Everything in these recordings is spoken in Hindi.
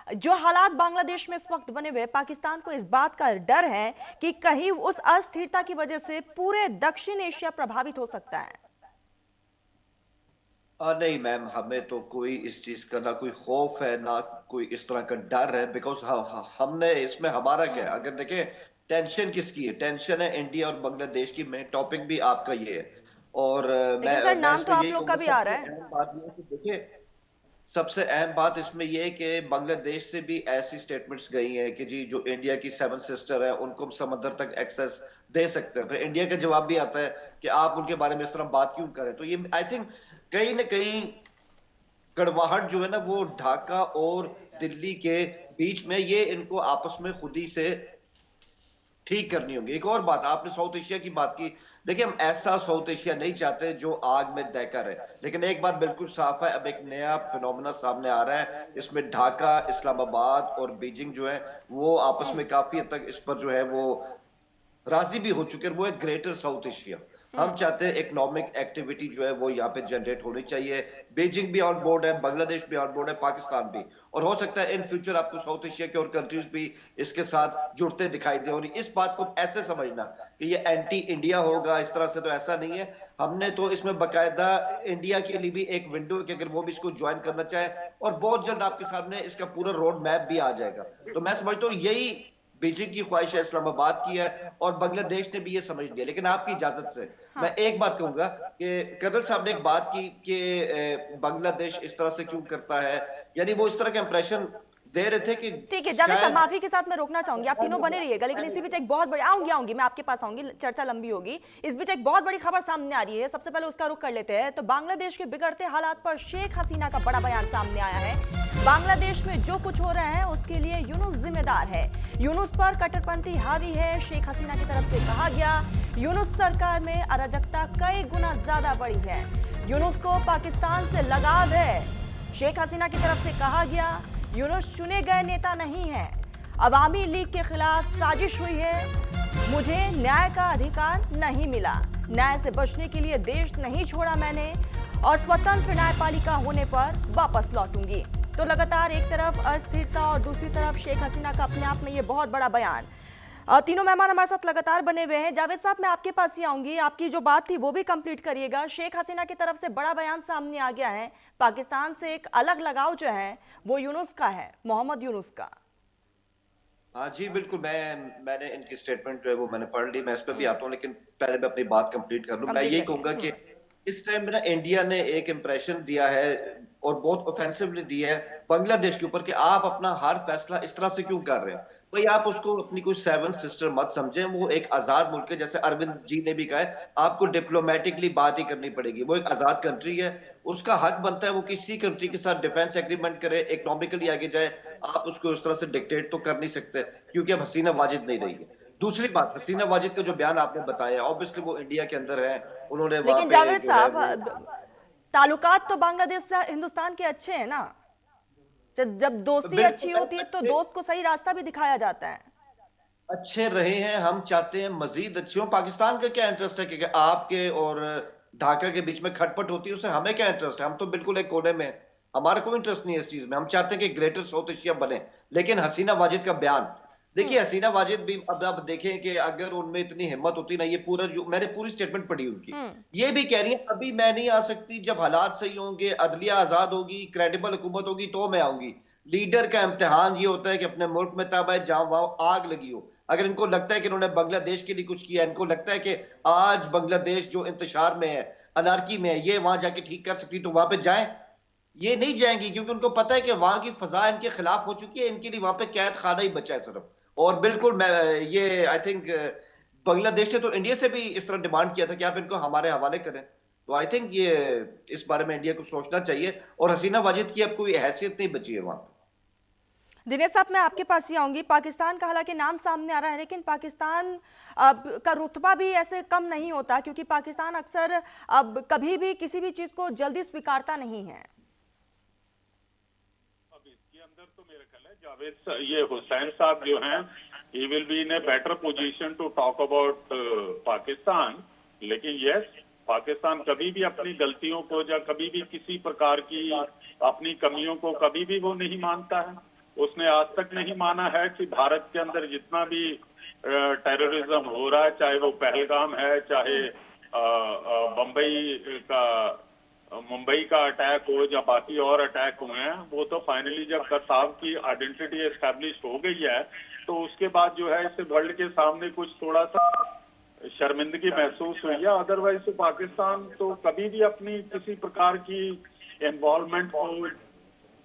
जो हालात बांग्लादेश में इस वक्त बने हुए, पाकिस्तान को इस बात का डर है कि कहीं उस अस्थिरता की वजह से पूरे दक्षिण एशिया प्रभावित हो सकता है। नहीं मैम, हमें तो कोई इस चीज का ना कोई खौफ है ना कोई इस तरह का डर है। बिकॉज हमने इसमें हमारा क्या है, अगर देखें टेंशन किसकी है, टेंशन है इंडिया और बांग्लादेश की। मेन टॉपिक भी आपका ये है। और लेकिन सर मैं नाम तो इसमें आप यही लोग का कहूंगा, भी आ रहा सबसे है। अहम बात ये है कि देखिए, सबसे अहम बात इसमें यह है कि बांग्लादेश से भी ऐसी स्टेटमेंट्स गई हैं कि जी जो इंडिया की सेवन सिस्टर है उनको हम समंदर तक एक्सेस दे सकते हैं। फिर इंडिया का जवाब भी आता है कि आप उनके बारे में इस तरह बात क्यों करें। तो ये आई थिंक कहीं ना कहीं कड़वाहट जो है ना वो ढाका और दिल्ली के बीच में, ये इनको आपस में खुद ही से ठीक करनी होगी। एक और बात, आपने साउथ एशिया की बात की। देखिए, हम ऐसा साउथ एशिया नहीं चाहते जो आग में दहका रहे। लेकिन एक बात बिल्कुल साफ है, अब एक नया फिनोमेना सामने आ रहा है। इसमें ढाका, इस्लामाबाद और बीजिंग जो है वो आपस में काफी हद तक इस पर जो है वो राजी भी हो चुके हैं। वो है ग्रेटर साउथ एशिया। हम चाहते हैं इकोनॉमिक एक्टिविटी जो है वो यहाँ पे जनरेट होनी चाहिए। बीजिंग भी ऑन बोर्ड है, बांग्लादेश भी ऑन बोर्ड है, पाकिस्तान भी। और हो सकता है इन फ्यूचर आपको साउथ एशिया के और कंट्रीज भी इसके साथ जुड़ते दिखाई दे। और इस बात को ऐसे समझना कि ये एंटी इंडिया होगा, इस तरह से तो ऐसा नहीं है। हमने तो इसमें बकायदा इंडिया के लिए भी एक विंडो कि अगर वो भी इसको ज्वाइन करना चाहे, और बहुत जल्द आपके सामने इसका पूरा रोड मैप भी आ जाएगा। तो मैं समझता हूँ यही बीजिंग की ख्वाहिश है, इस्लामाबाद की है, और बांग्लादेश ने भी ये समझ लिया। लेकिन आपकी इजाजत से मैं हाँ एक बात कहूंगा कि कर्नल साहब ने एक बात की कि बांग्लादेश इस तरह से क्यों करता है, यानी वो इस तरह का इंप्रेशन दे रहे थे कि ठीक है जावेद साहब, शायद। माफी के साथ मैं रोकना चाहूंगी, आप तीनों बने रहिएगा, लेकिन इसी बीच एक बहुत बड़ी आऊंगी मैं आपके पास आऊंगी, चर्चा लंबी होगी। इस बीच एक बहुत बड़ी खबर सामने आ रही है, सबसे पहले उसका रुख कर लेते हैं। तो बांग्लादेश के बिगड़ते हालात पर शेख हसीना का बड़ा बयान सामने आया है। बांग्लादेश में जो कुछ हो रहा है उसके लिए यूनुस जिम्मेदार है, यूनुस पर कट्टरपंथी हावी है, शेख हसीना की तरफ से कहा गया। यूनुस सरकार में अराजकता कई गुना ज्यादा बढ़ी है, यूनुस को पाकिस्तान से लगाव है, शेख हसीना की तरफ से कहा गया। यूनुस चुने गए नेता नहीं है, अवामी लीग के खिलाफ साजिश हुई है, मुझे न्याय का अधिकार नहीं मिला, न्याय से बचने के लिए देश नहीं छोड़ा मैंने, और स्वतंत्र न्यायपालिका होने पर वापस लौटूंगी। तो लगातार एक तरफ अस्थिरता और दूसरी तरफ शेख हसीना का अपने आप में ये बहुत बड़ा बयान। तीनों मेहमान हमारे साथ लगातार बने हुए हैं। जावेद साहब, मैं आपके पास ही आऊंगी, आपकी जो बात थी वो भी कंप्लीट करिएगा। शेख हसीना की तरफ से बड़ा बयान सामने आ गया है, पाकिस्तान से एक अलग लगाव जो है वो यूनुस का है, मोहम्मद यूनुस का। हाँ जी बिल्कुल, मैंने इनकी स्टेटमेंट जो है वो मैंने पढ़ ली। मैं इस पर भी आता हूँ, लेकिन पहले मैं अपनी बात कंप्लीट कर लूँ। मैं कंप्लीट यही करिए। कहूंगा कि इस टाइम में ना इंडिया ने एक इंप्रेशन दिया है और बहुत ऑफेंसिवली दिया है बांग्लादेश के ऊपर कि आप अपना हर फैसला इस तरह से क्यों कर रहे हैं। भाई, आप उसको अपनी कोई सेवन सिस्टर मत समझें। वो एक आजाद मुल्क है, जैसे अरविंद जी ने भी कहा है, आपको डिप्लोमेटिकली बात ही करनी पड़ेगी। वो एक आजाद कंट्री है, उसका हक बनता है वो किसी कंट्री के साथ डिफेंस एग्रीमेंट करे, इकोनॉमिकली आगे जाए। आप उसको उस तरह से डिक्टेट तो कर नहीं सकते, क्योंकि अब हसीना वाजिद नहीं रही है। दूसरी बात, हसीना वाजिद का जो बयान आपने बताया, ऑब्वियसली वो इंडिया के अंदर है, उन्होंने वहां लेकिन पे जावेद जो है साहब, वो। ताल्लुकात तो बांग्लादेश से हिंदुस्तान के अच्छे हैं ना। जब जब दोस्ती अच्छी बिल्कुल होती है तो अच्छे, दोस्त को सही रास्ता भी दिखाया जाता है। अच्छे रहे हैं। हम चाहते हैं मजीद अच्छे हो। पाकिस्तान का क्या इंटरेस्ट है कि आपके और ढाका के बीच में खटपट होती है, उससे हमें क्या इंटरेस्ट है? हम तो बिल्कुल एक कोने में हैं। हमारा कोई इंटरेस्ट नहीं है इस चीज में। हम चाहते हैं कि ग्रेटर साउथ एशिया बने। लेकिन हसीना वाजिद का बयान, देखिए हसीना वाजिद भी, अब आप देखें कि अगर उनमें इतनी हिम्मत होती ना, ये पूरा जो मैंने पूरी स्टेटमेंट पढ़ी उनकी, हम्म। ये भी कह रही है अभी मैं नहीं आ सकती, जब हालात सही होंगे, अदलिया आजाद होगी, क्रेडिबल हुकूमत होगी तो मैं आऊंगी। लीडर का इम्तिहान ये होता है कि अपने मुल्क में तब है जहां वहां आग लगी हो। अगर इनको लगता है कि इन्होंने बांग्लादेश के लिए कुछ किया, इनको लगता है कि आज बांग्लादेश जो इंतशार में है, अनारकी में है, ये वहां जाके ठीक कर सकती, तो वहां पे जाएं। ये नहीं जाएंगी, क्योंकि उनको पता है कि वहां की फजा इनके खिलाफ हो चुकी है। इनके लिए वहां पे कैद खाना ही बचा है सिर्फ। और बिल्कुल मैं ये आई थिंक बांग्लादेश ने तो इंडिया से भी इस तरह डिमांड किया था कि आप इनको हमारे हवाले करें। तो आई थिंक ये इस बारे में इंडिया को सोचना चाहिए। और हसीना वाजिद की अब कोई हैसियत नहीं बची है वहां पर। दिनेश साहब, मैं आपके पास ही आऊंगी। पाकिस्तान का हालांकि नाम सामने आ रहा है, लेकिन पाकिस्तान का रुतबा भी ऐसे कम नहीं होता, क्योंकि पाकिस्तान अक्सर अब कभी भी किसी भी चीज को जल्दी स्वीकारता नहीं है। अब इसके अंदर तो मेरा ख्याल है ये हुसैन साहब जो हैं, he will be in a better position to talk about Pakistan. लेकिन यस, पाकिस्तान कभी भी अपनी गलतियों को या कभी भी किसी प्रकार की अपनी कमियों को कभी भी वो नहीं मानता है। उसने आज तक नहीं माना है कि भारत के अंदर जितना भी टेररिज्म हो रहा है, चाहे वो पहलगाम है, चाहे मुंबई का अटैक हो या बाकी और अटैक हुए हैं, वो तो फाइनली जब कसाब की आइडेंटिटी एस्टैब्लिश हो गई है तो उसके बाद जो है इसे वर्ल्ड के सामने कुछ थोड़ा सा शर्मिंदगी महसूस हुई है। अदरवाइज तो पाकिस्तान तो कभी भी अपनी किसी प्रकार की इन्वॉल्वमेंट को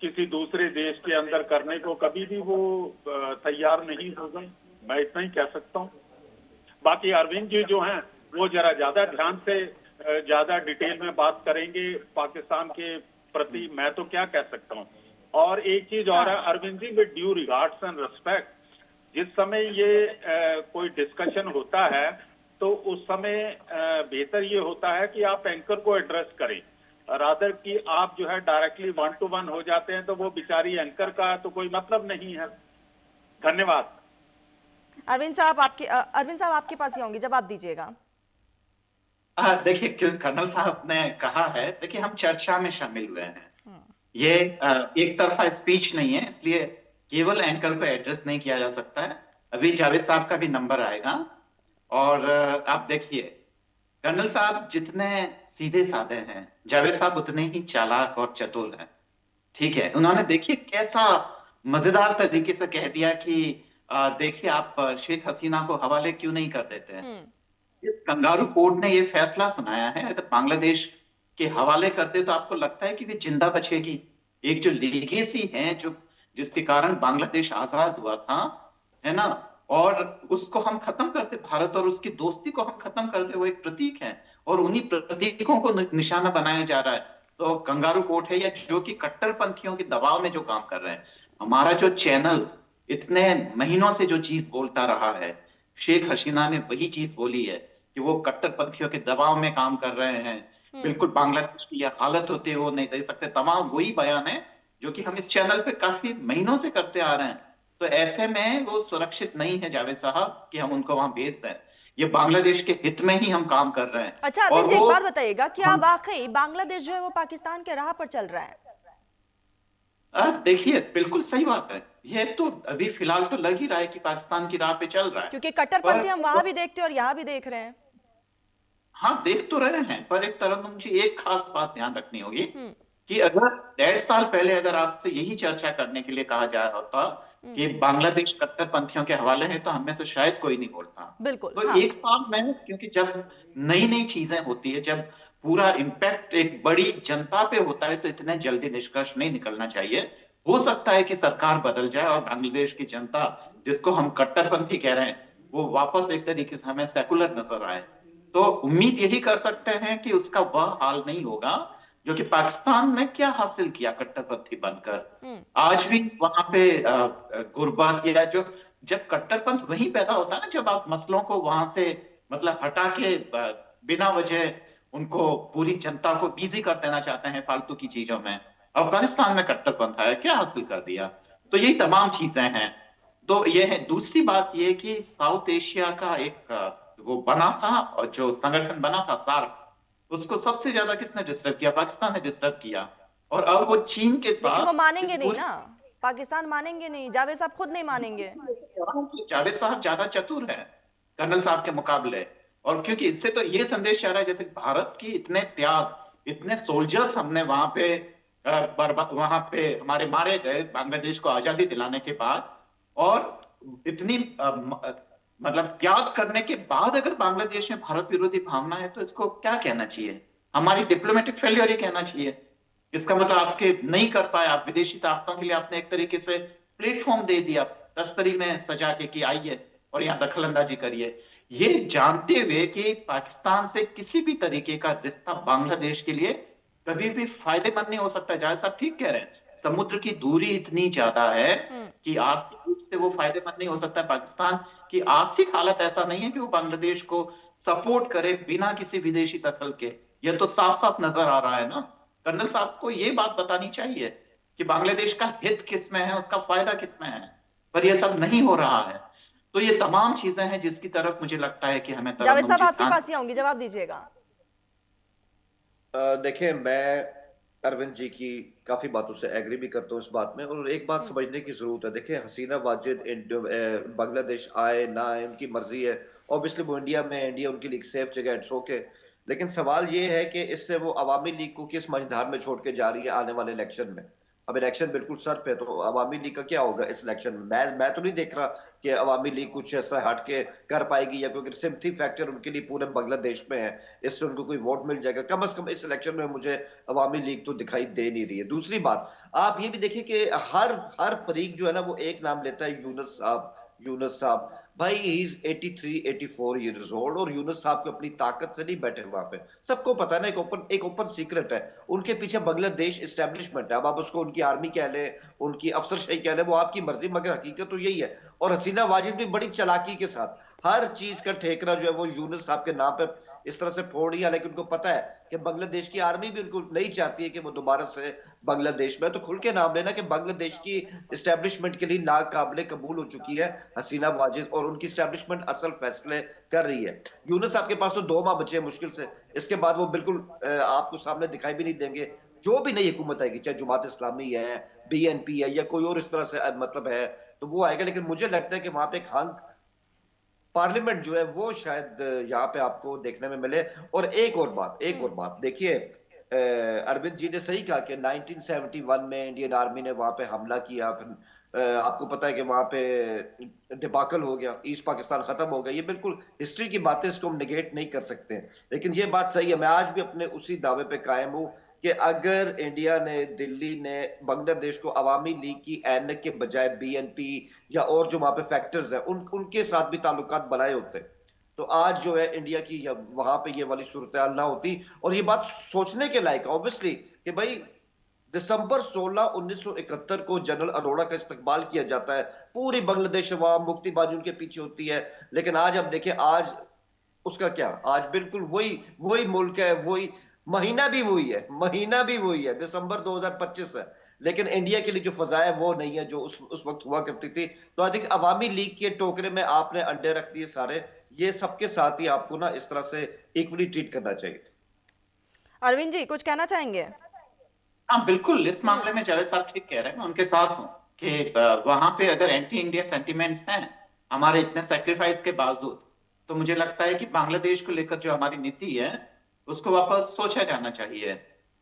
किसी दूसरे देश के अंदर करने को कभी भी वो तैयार नहीं होगा, मैं इतना ही कह सकता हूँ। बाकी अरविंद जी जो हैं वो जरा ज्यादा ध्यान से ज्यादा डिटेल में बात करेंगे पाकिस्तान के प्रति, मैं तो क्या कह सकता हूँ। और एक चीज और है Arvind ji, with due regards and respect, जिस समय ये कोई डिस्कशन होता है तो उस समय बेहतर ये होता है कि आप एंकर को एड्रेस करें, रादर कि आप जो है डायरेक्टली 1 to 1 हो जाते हैं तो वो बेचारी एंकर का तो कोई मतलब नहीं है। धन्यवाद। अरविंद साहब आपके पास ही आऊंगी, जवाब दीजिएगा। देखिए, क्यों कर्नल साहब ने कहा है, देखिए हम चर्चा में शामिल हुए हैं, ये एक तरफा स्पीच नहीं है, इसलिए केवल एंकर को एड्रेस नहीं किया जा सकता है। अभी जावेद साहब का भी नंबर आएगा और आप देखिए कर्नल साहब जितने सीधे साधे हैं, जावेद साहब उतने ही चालाक और चतुर हैं। ठीक है, उन्होंने देखिए कैसा मजेदार तरीके से कह दिया कि देखिए आप शेख हसीना को हवाले क्यों नहीं कर देते हैं। इस कंगारू कोर्ट ने ये फैसला सुनाया है, अगर बांग्लादेश के हवाले करते तो आपको लगता है कि वे जिंदा बचेगी। एक जो लीगेसी है, जो जिसके कारण बांग्लादेश आजाद हुआ था, है ना, और उसको हम खत्म करते, भारत और उसकी दोस्ती को हम खत्म करते, वो एक प्रतीक है और उन्हीं प्रतीकों को निशाना बनाया जा रहा है। तो कंगारू कोर्ट है या जो कि कट्टरपंथियों के दबाव में जो काम कर रहे हैं। हमारा जो चैनल इतने महीनों से जो चीज बोलता रहा है, शेख हसीना ने वही चीज बोली है कि वो कट्टरपंथियों के दबाव में काम कर रहे हैं, बिल्कुल बांग्लादेश की यह हालत होती है वो नहीं दे सकते। तमाम वही बयान है जो कि हम इस चैनल पे काफी महीनों से करते आ रहे हैं। तो ऐसे में वो सुरक्षित नहीं है जावेद साहब कि हम उनको वहां भेज दें। ये बांग्लादेश के हित में ही हम काम कर रहे हैं। अच्छा अरविंद जी, एक बात बताइएगा, क्या वाकई बांग्लादेश जो है वो पाकिस्तान के राह पर चल रहा है? देखिए बिल्कुल सही बात है, ये तो अभी फिलहाल तो लग ही रहा है कि पाकिस्तान की राह पे चल रहा है, क्योंकि कट्टरपंथी हम वहां भी देखते हैं और यहाँ भी देख रहे हैं। हाँ देख तो रहे हैं, पर एक तरह मुझे एक खास बात ध्यान रखनी होगी कि अगर 1.5 साल पहले अगर आपसे यही चर्चा करने के लिए कहा जाया होता कि बांग्लादेश कट्टरपंथियों के हवाले है तो हम में से शायद कोई नहीं बोलता। बिल्कुल, तो हाँ। 1 साल में, क्योंकि जब नई नई चीजें होती है, जब पूरा इम्पैक्ट एक बड़ी जनता पे होता है तो इतने जल्दी निष्कर्ष नहीं निकलना चाहिए। हो सकता है कि सरकार बदल जाए और बांग्लादेश की जनता, जिसको हम कट्टरपंथी कह रहे हैं, वो वापस एक तरीके से हमें सेकुलर नजर आए। तो उम्मीद यही कर सकते हैं कि उसका वह हाल नहीं होगा जो कि पाकिस्तान ने क्या हासिल किया कट्टरपंथी बनकर। आज भी वहां पे गुर्बत या जो, जब कट्टरपंथ वहीं पैदा होता है ना, जब आप मसलों को वहां से मतलब हटा के बिना वजह उनको पूरी जनता को बिजी कर देना चाहते हैं फालतू की चीजों में। अफगानिस्तान में कट्टरपंथ आया, क्या हासिल कर दिया। तो यही तमाम चीजें हैं। तो ये है। दूसरी बात ये कि साउथ एशिया का एक वो बना था, और जो संगठन बना था सार्क, उसको सबसे ज्यादा किसने डिस्टर्ब किया? पाकिस्तान ने डिस्टर्ब किया। और अब वो चीन के साथ, लेकिन वो मानेंगे नहीं ना, पाकिस्तान मानेंगे नहीं, जावेद साहब खुद नहीं मानेंगे। जावेद साहब ज्यादा चतुर है कर्नल साहब के मुकाबले, और क्योंकि इससे तो ये संदेश जा रहा है जैसे भारत की इतने त्याग, इतने सोल्जर्स हमने वहां पे हमारे मारे गए बांग्लादेश को आजादी दिलाने के बाद, और इतनी मतलब त्याग करने के बाद अगर बांग्लादेश में भारत विरोधी भावना है तो इसको क्या कहना चाहिए? हमारी डिप्लोमेटिक फेलियर ही कहना चाहिए। इसका मतलब आपके नहीं कर पाए, आप विदेशी ताकतों के लिए आपने एक तरीके से प्लेटफॉर्म दे दिया तस्तरी में सजा के कि आइए और यहाँ दखल अंदाजी करिए, ये जानते हुए कि पाकिस्तान से किसी भी तरीके का रिश्ता बांग्लादेश के लिए कभी भी फायदेमंद नहीं हो सकता। जाहिर साहब ठीक कह रहे हैं, समुद्र की दूरी इतनी ज्यादा है कि आर्थिक रूप से वो फायदेमंद नहीं हो सकता। पाकिस्तान की आर्थिक हालत ऐसा नहीं है कि वो बांग्लादेश को सपोर्ट करे बिना किसी विदेशी दखल के। ये तो साफ साफ नजर आ रहा है ना। कर्नल साहब को ये बात बतानी चाहिए कि बांग्लादेश का हित किसमें है, उसका फायदा किसमें है, पर यह सब नहीं हो रहा है। तो ये तमाम चीजें हैं जिसकी तरफ मुझे लगता है कि हमें जावेद साहब आपके पास ही आऊंगी, जवाब दीजिएगा। देखिए, मैं अरविंद जी की काफी बातों से एग्री भी करता हूँ इस बात में, और एक बात समझने की जरूरत है। देखिए, हसीना वाजिद बांग्लादेश आए ना आए उनकी मर्जी है। ऑब्वियसली वो इंडिया में है, इंडिया उनके लिए एक सेफ जगह है, इट्स ओके। लेकिन सवाल ये है कि इससे वो अवामी लीग को किस मझधार में छोड़ के जा रही है आने वाले इलेक्शन में। अब इलेक्शन बिल्कुल सर पे, तो अवामी लीग का क्या होगा इस इलेक्शन में? मैं तो नहीं देख रहा कि अवामी लीग कुछ ऐसा हट के कर पाएगी, या क्योंकि सिंपथी फैक्टर उनके लिए पूरे बांग्लादेश में है, इससे उनको कोई वोट मिल जाएगा। कम से कम इस इलेक्शन में मुझे अवामी लीग तो दिखाई दे नहीं रही है। दूसरी बात, आप ये भी देखिए कि हर हर फरीक जो है ना वो एक नाम लेता है, यूनुस साहब, यूनुस साहब। भाई ही इज 83 84 ईयर्स ओल्ड, और यूनुस साहब को अपनी ताकत से नहीं बैठे वहां पे। सबको पता है ना, एक ओपन सीक्रेट है, उनके पीछे बांग्लादेश एस्टेब्लिशमेंट है। अब आप उसको उनकी आर्मी कह लें, उनकी अफसरशाही कह लें, वो आपकी मर्जी, मगर हकीकत तो यही है। और हसीना वाजिद भी बड़ी चालाकी के साथ हर चीज का ठेकरा जो है वो यूनुस साहब के नाम पे इस तरह से फोड़ दिया। लेकिन उनको पता है कि बांग्लादेश की आर्मी भी उनको नहीं चाहती है कि वो दोबारा से बांग्लादेश में। तो खुल के नाम लेना कि बांग्लादेश की एस्टेब्लिशमेंट के लिए नाकाबिले कबूल हो चुकी है हसीना वाजिद, और उनकी एस्टेब्लिशमेंट असल फैसले कर रही है। यूनुस साहब के पास तो 2 माह बचे हैं मुश्किल से, इसके बाद वो बिल्कुल आपको सामने दिखाई भी नहीं देंगे। जो भी नई हुकूमत आएगी, चाहे जुमात इस्लामी है, बीएनपी है, या कोई और इस तरह से मतलब है, तो वो आएगा। लेकिन मुझे लगता है कि वहां पे एक हंग पार्लियामेंट जो है वो शायद यहाँ पे आपको देखने में मिले। और एक और बात देखिए, अरविंद जी ने सही कहा कि 1971 में इंडियन आर्मी ने वहां पे हमला किया, फिर आपको पता है कि वहां पे डिबाकल हो गया, ईस्ट पाकिस्तान खत्म हो गया। ये बिल्कुल हिस्ट्री की बातें, इसको हम निगेट नहीं कर सकते। लेकिन ये बात सही है, मैं आज भी अपने उसी दावे पे कायम हूं कि अगर इंडिया ने, दिल्ली ने बांग्लादेश को अवामी लीग की ऐनक के बजाय बीएनपी या और जो वहां पे फैक्टर्स हैं उनके साथ भी ताल्लुकात बनाए होते, तो आज जो है इंडिया की वहां पे ये वाली सूरत ना होती। और ये बात सोचने के लायक ऑब्वियसली कि भाई दिसंबर 16 1971 को जनरल अरोड़ा का इस्तकबाल किया जाता है, पूरी बांग्लादेश अवाम मुक्तिबाजी उनके पीछे होती है। लेकिन आज अब देखें, आज उसका क्या, आज बिल्कुल वही वही मुल्क है, वही महीना भी वही है, महीना भी वही है, दिसंबर 2025 है। लेकिन इंडिया के लिए जो फजा है वो नहीं है जो उस वक्त हुआ करती थी। तो आई थिंक अवामी लीग के टोकरे में आपने अंडे रख दिए सारे, ये सबके साथ ही आपको ना इस तरह से इक्वली ट्रीट करना चाहिए। अरविंद जी कुछ कहना चाहेंगे? हाँ बिल्कुल, इस मामले में जावेद साहब ठीक कह रहे हैं, मैं उनके साथ हूँ कि वहां पे अगर एंटी इंडिया सेंटिमेंट्स हैं हमारे इतने सेक्रीफाइस के बावजूद, तो मुझे लगता है कि बांग्लादेश को लेकर जो हमारी नीति है उसको वापस सोचा जाना चाहिए।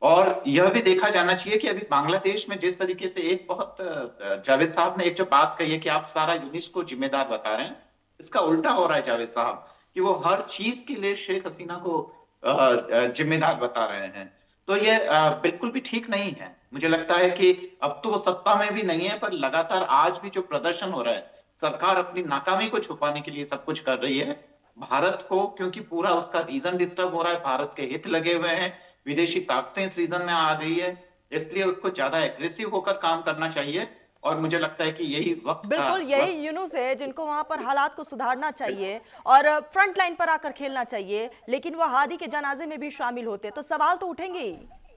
और यह भी देखा जाना चाहिए कि अभी बांग्लादेश में जिस तरीके से एक बहुत जावेद साहब ने एक जो बात कही है कि आप सारा यूनिस को जिम्मेदार बता रहे हैं, इसका उल्टा हो रहा है जावेद साहब, कि वो हर चीज के लिए शेख हसीना को जिम्मेदार बता रहे हैं। तो ये बिल्कुल भी ठीक नहीं है। मुझे लगता है कि अब तो वो सत्ता में भी नहीं है, पर लगातार आज भी जो प्रदर्शन हो रहा है, सरकार अपनी नाकामी को छुपाने के लिए सब कुछ कर रही है। भारत को, क्योंकि पूरा उसका रीजन डिस्टर्ब हो रहा है, भारत के हित लगे हुए हैं, विदेशी ताकतें इस रीजन में आ रही है, इसलिए उसको ज्यादा एग्रेसिव होकर काम करना चाहिए। और मुझे लगता है कि यही बिल्कुल यही यूनुस है जिनको वहां पर हालात को सुधारना चाहिए और फ्रंट लाइन पर आकर खेलना चाहिए, लेकिन वो हादी के जनाजे में भी शामिल होते तो सवाल तो उठेंगे ही।